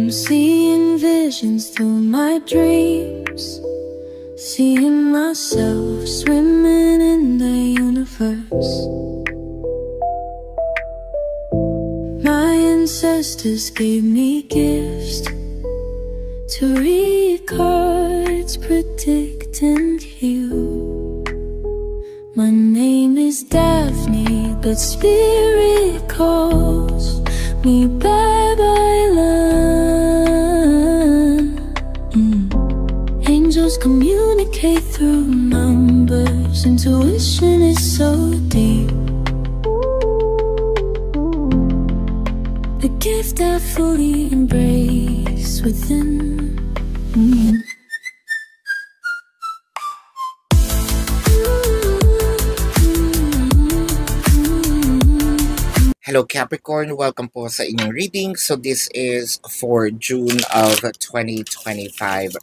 I'm seeing visions through my dreams, seeing myself swimming in the universe. My ancestors gave me gifts to read cards, predict and heal. My name is Daphne, but spirit calls me bye-bye love. Angels communicate through numbers. Intuition is so deep. The gift I fully embrace within. Hello Capricorn, welcome po sa inyong reading. So this is for June of 2025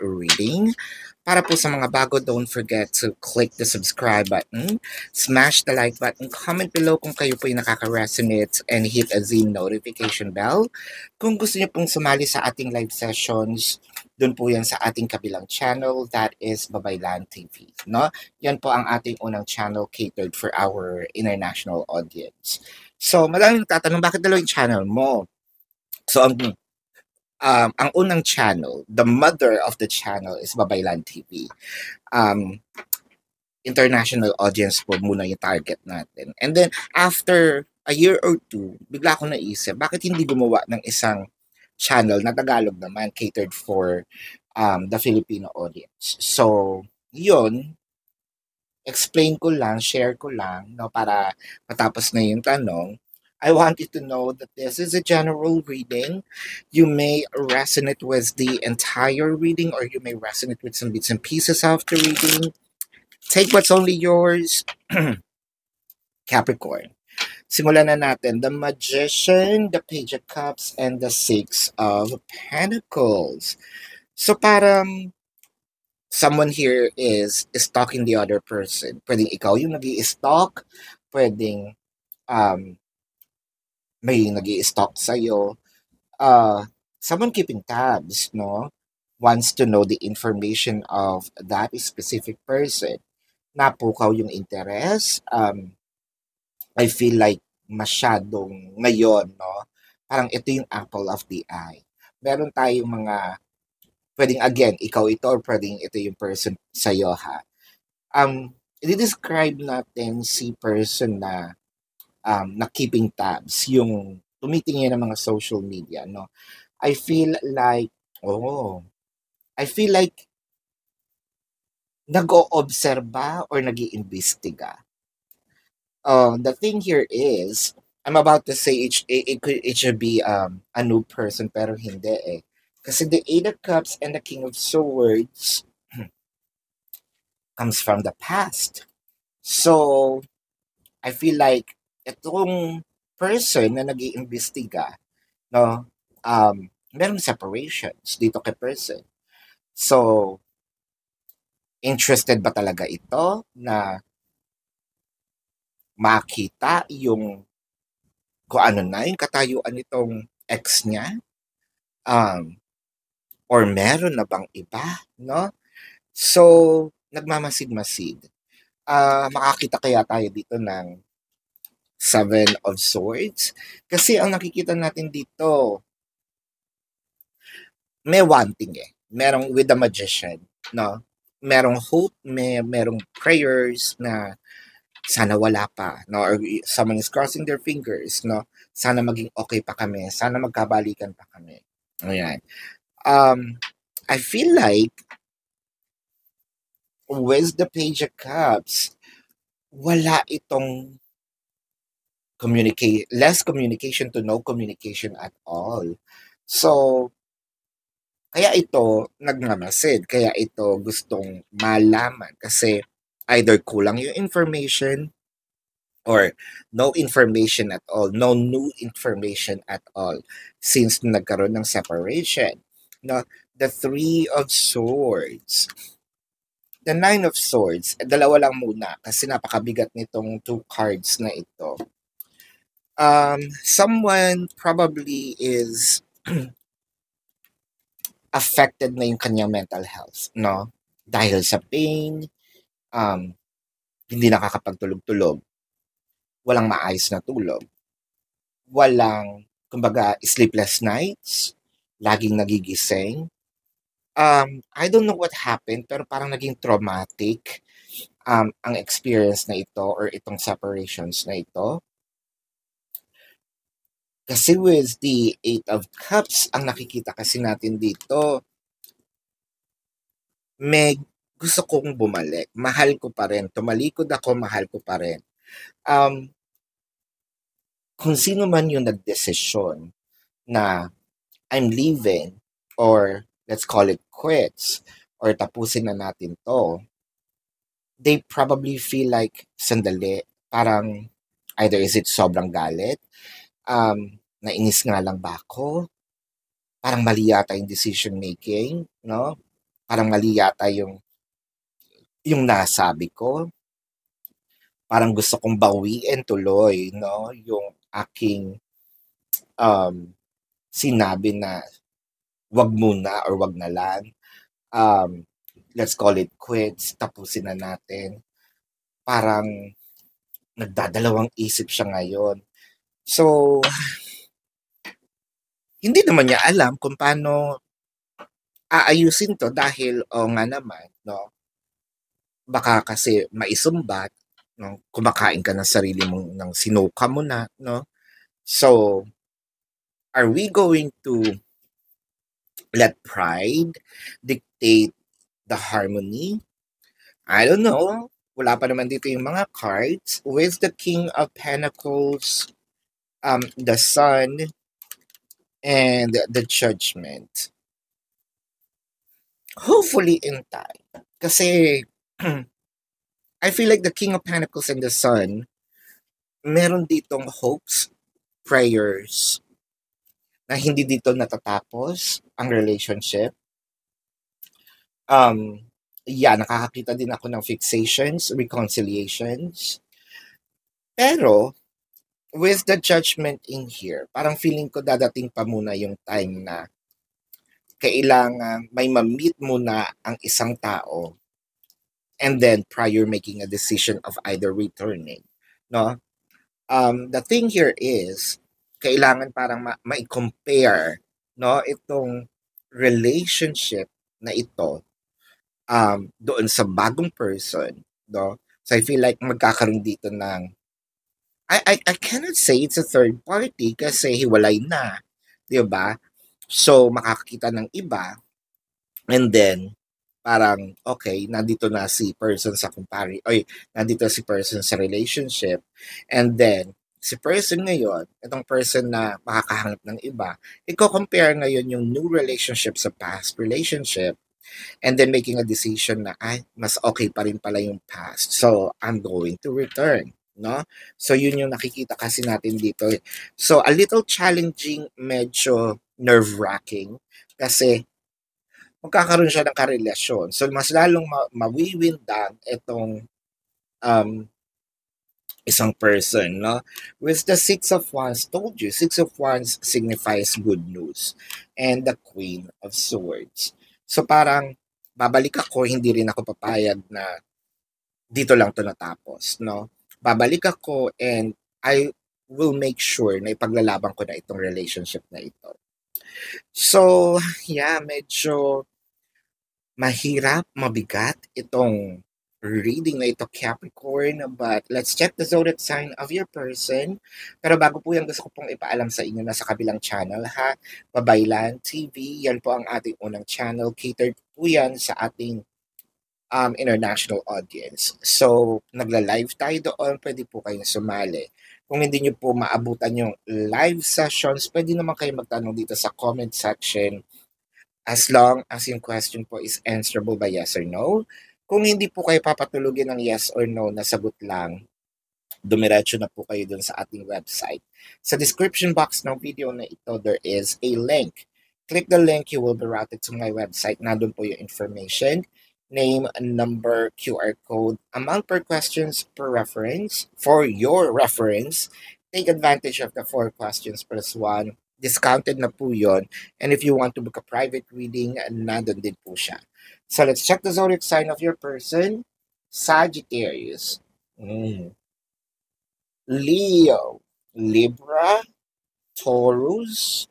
reading. Para po sa mga bago, don't forget to click the subscribe button, smash the like button, comment below kung kayo po yung nakaka-resonate, and hit the notification bell. Kung gusto niyo pong sumali sa ating live sessions, dun po yan sa ating kabilang channel, that is Babaylan TV. No? Yan po ang ating unang channel catered for our international audience. So, maraming tatanong, bakit dalawang channel mo? So, ang unang channel, the mother of the channel is Babaylan TV. International audience po muna yung target natin. And then, after a year or two, bigla akong naisip, bakit hindi gumawa ng isang channel na Tagalog naman, catered for the Filipino audience? So, yun, explain ko lang, share ko lang, no, para matapos na yung tanong. I want you to know that this is a general reading. You may resonate with the entire reading, or you may resonate with some bits and pieces of the reading. Take what's only yours. Capricorn. Simulan na natin. The Magician, the Page of Cups, and the Six of Pentacles. So parang someone here is stalking the other person. Pwedeng ikaw yung nag-i-stalk. Pwedeng may nag-i-stalk sa'yo. Someone keeping tabs, no? Wants to know the information of that specific person. Napukaw yung interest. I feel like masyadong ngayon, no? Parang ito yung apple of the eye. Meron tayong mga, pwedeng again, ikaw ito, or pwedeng ito yung person sa'yo, ha? I-describe natin si person na keeping tabs, yung tumitingin ng mga social media, no? I feel like nag-o-obserba or nag-iimbestiga. The thing here is, I'm about to say it should be a new person, pero hindi eh. Kasi the Eight of Cups and the King of Swords comes from the past. So, I feel like itong person na nag-iimbestiga, no, merong separations dito kay person. So, interested ba talaga ito na makita yung kung ano na yung katayuan nitong ex niya? Or meron na bang iba, no? So, nagmamasid-masid. Makakita kaya tayo dito ng Seven of Swords? Kasi ang nakikita natin dito, may wanting eh. Merong with the Magician, no? Merong hope, merong prayers na sana wala pa, no? Or someone is crossing their fingers, no? Sana maging okay pa kami. Sana magkabalikan pa kami. Ayan. I feel like with the Page of Cups, wala itong less communication to no communication at all. So, kaya ito nagmamasid, kaya ito gustong malaman kasi either kulang yung information or no information at all, no new information at all since nagkaroon ng separation. No, the Three of Swords. The Nine of Swords, dalawa lang muna kasi napakabigat nitong two cards na ito. Someone probably is affected na yung kanyang mental health, no? Dahil sa pain, hindi nakakapagtulog-tulog, walang maayos na tulog, walang, kumbaga, sleepless nights, laging nagigising. I don't know what happened, pero parang naging traumatic ang experience na ito or itong separations na ito. Kasi with the Eight of Cups, ang nakikita kasi natin dito, may gusto kong bumalik. Mahal ko pa rin. Tumalikod ako, mahal ko pa rin. Kung sino man yung nagdesisyon na I'm leaving or let's call it quits or tapusin na natin to, they probably feel like, sandali, parang either is it sobrang galit, nainis nga lang ba ako, parang mali yata yung decision making, no? Parang mali yata yung nasabi ko. Parang gusto kong bawiin tuloy, no? Yung aking sinabi na wag muna or wag na lang. Let's call it quits, tapusin na natin. Parang nagdadalawang isip siya ngayon. So, hindi naman niya alam kung paano aayusin to dahil, nga naman, no? Baka kasi maisumbat, no? Kumakain ka ng sarili mong, ng sinuka mo na, no? So, are we going to let pride dictate the harmony? I don't know. Wala pa naman dito yung mga cards. With the King of Pentacles, the Sun, and the Judgment. Hopefully in time. Kasi, I feel like the King of Pentacles and the Sun, meron ditong hopes, prayers, na hindi dito natatapos ang relationship. Nakakakita din ako ng fixations, reconciliations. Pero, with the Judgment in here, parang feeling ko dadating pa muna yung time na kailangan may ma-meet muna ang isang tao and then prior making a decision of either returning, no? The thing here is, kailangan parang ma-compare, no, itong relationship na ito doon sa bagong person, no? So I feel like magkakaroon dito ng I cannot say it's a third party kasi hiwalay na, 'di ba? So makakakita ng iba and then parang okay, nandito na si person sa nandito si person sa relationship and then si person ngayon, itong person na makakahanap ng iba, i-compare ngayon yung new relationship sa past relationship and then making a decision na mas okay pa rin pala yung past. So I'm going to return. No? So yun yung nakikita kasi natin dito. So a little challenging, medyo nerve-wracking kasi magkakaroon siya ng karelasyon. So mas lalong mawiwin down itong isang person, no? With the Six of Wands, told you, Six of Wands signifies good news and the Queen of Swords. So parang babalik ako, hindi rin ako papayag na dito lang to natapos, no? Babalik ako and I will make sure na ipaglalaban ko na itong relationship na ito. So, medyo mahirap, mabigat itong reading na ito, Capricorn, but let's check the zodiac sign of your person. Pero bago po yan, gusto ko pong ipaalam sa inyo na sa kabilang channel, Babaylan TV, yan po ang ating unang channel, catered po yan sa ating international audience. So, nagla-live tayo doon, pwede po kayong sumali. Kung hindi nyo po maabutan yung live sessions, pwede naman kayo magtanong dito sa comment section as long as yung question po is answerable by yes or no. Kung hindi po kayo papatulugin ng yes or no na sagot lang, dumiretso na po kayo dun sa ating website. Sa description box ng video na ito, there is a link. Click the link, you will be routed to my website. Nandun po yung information. Name, number, QR code, amount per questions per reference. For your reference, take advantage of the 4 questions plus 1. discounted na po yun. And if you want to book a private reading, nandun din po siya. So let's check the zodiac sign of your person. Sagittarius, Leo, Libra, Taurus,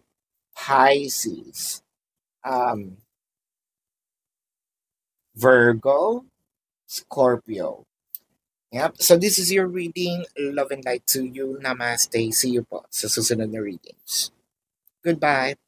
Pisces, Virgo, Scorpio. Yep. So this is your reading. Love and light to you. Namaste. See you po sa susunod na readings. Goodbye.